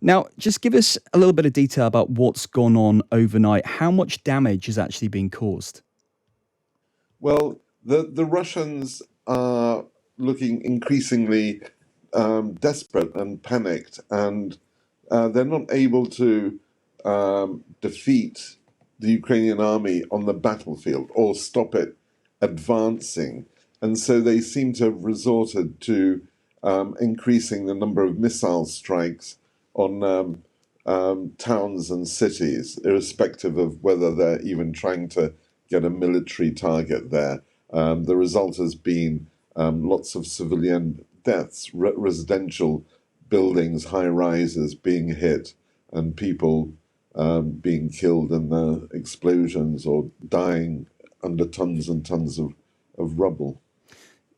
Now, just give us a little bit of detail about what's gone on overnight. How much damage has actually been caused? Well, the Russians are looking increasingly desperate and panicked, and they're not able to defeat the Ukrainian army on the battlefield or stop it advancing. And so they seem to have resorted to increasing the number of missile strikes on towns and cities, irrespective of whether they're even trying to get a military target there. The result has been lots of civilian deaths, residential buildings, high rises being hit, and people being killed in the explosions or dying under tons and tons of rubble.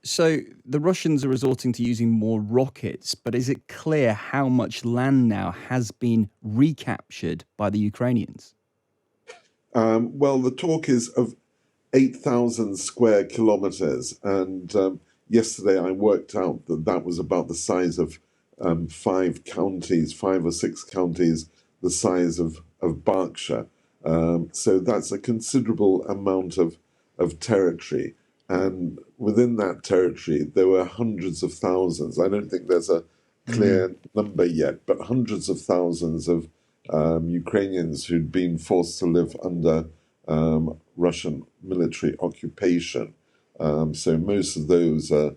So the Russians are resorting to using more rockets, but is it clear how much land now has been recaptured by the Ukrainians? Well, the talk is of 8,000 square kilometers, and yesterday I worked out that that was about the size of 5 or 6 counties, the size of Berkshire. So that's a considerable amount of territory. And within that territory, there were hundreds of thousands. I don't think there's a clear number yet, but hundreds of thousands of Ukrainians who'd been forced to live under Russian military occupation. So most of those are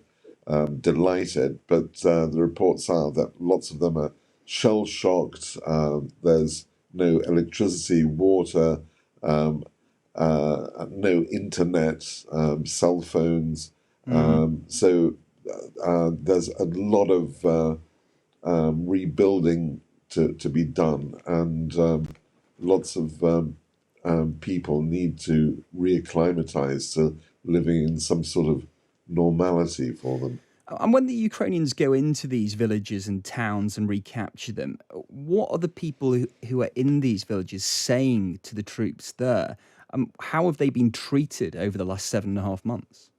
delighted, but the reports are that lots of them are shell-shocked. There's no electricity, water, no internet, cell phones. So there's a lot of rebuilding to be done, and lots of people need to reacclimatize to living in some sort of normality for them. And when the Ukrainians go into these villages and towns and recapture them, what are the people who are in these villages saying to the troops there? How have they been treated over the last 7.5 months?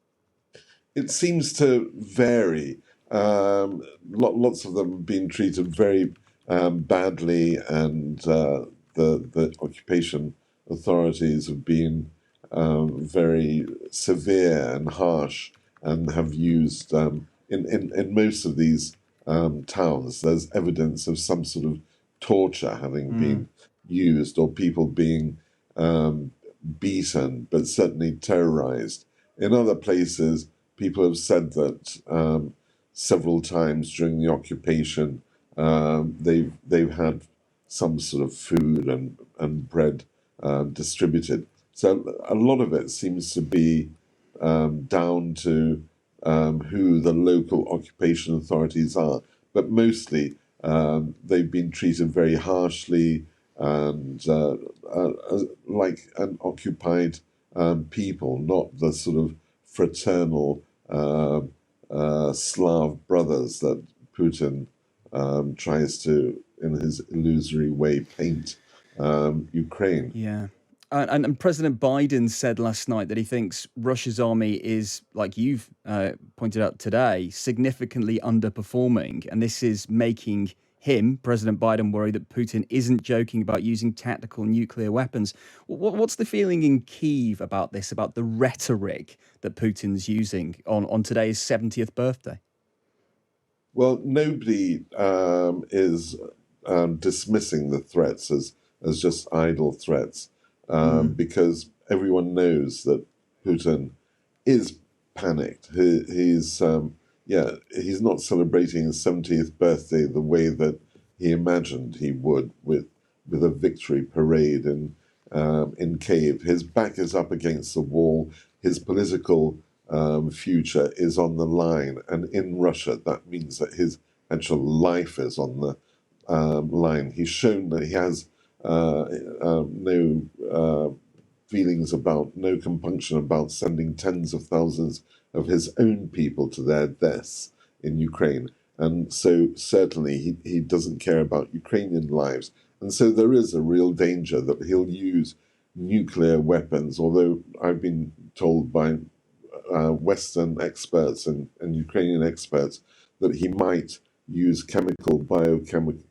It seems to vary. Lots of them have been treated very badly, and the occupation authorities have been very severe and harsh, and have used in most of these towns. There's evidence of some sort of torture having been used, or people being beaten, but certainly terrorized. In other places, people have said that several times during the occupation, they've had some sort of food and bread distributed. So a lot of it seems to be down to who the local occupation authorities are, but mostly they've been treated very harshly and like an occupied people, not the sort of fraternal Slav brothers that Putin tries to, in his illusory way, paint Ukraine. Yeah. And President Biden said last night that he thinks Russia's army is, like you've pointed out today, significantly underperforming. And this is making him, President Biden, worry that Putin isn't joking about using tactical nuclear weapons. What's the feeling in Kyiv about this, about the rhetoric that Putin's using on today's 70th birthday? Well, nobody is dismissing the threats as just idle threats, because everyone knows that Putin is panicked. He's not celebrating his 70th birthday the way that he imagined he would, with a victory parade in Kyiv. His back is up against the wall. His political future is on the line, and in Russia, that means that his actual life is on the line. He's shown that he has no feelings about, no compunction about sending tens of thousands of his own people to their deaths in Ukraine. And so certainly he doesn't care about Ukrainian lives. And so there is a real danger that he'll use nuclear weapons, although I've been told by Western experts and Ukrainian experts that he might use biochemical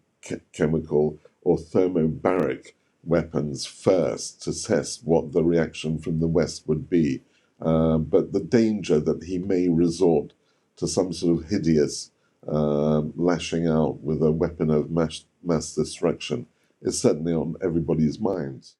chemical or thermobaric weapons first to test what the reaction from the West would be. But the danger that he may resort to some sort of hideous lashing out with a weapon of mass destruction is certainly on everybody's minds.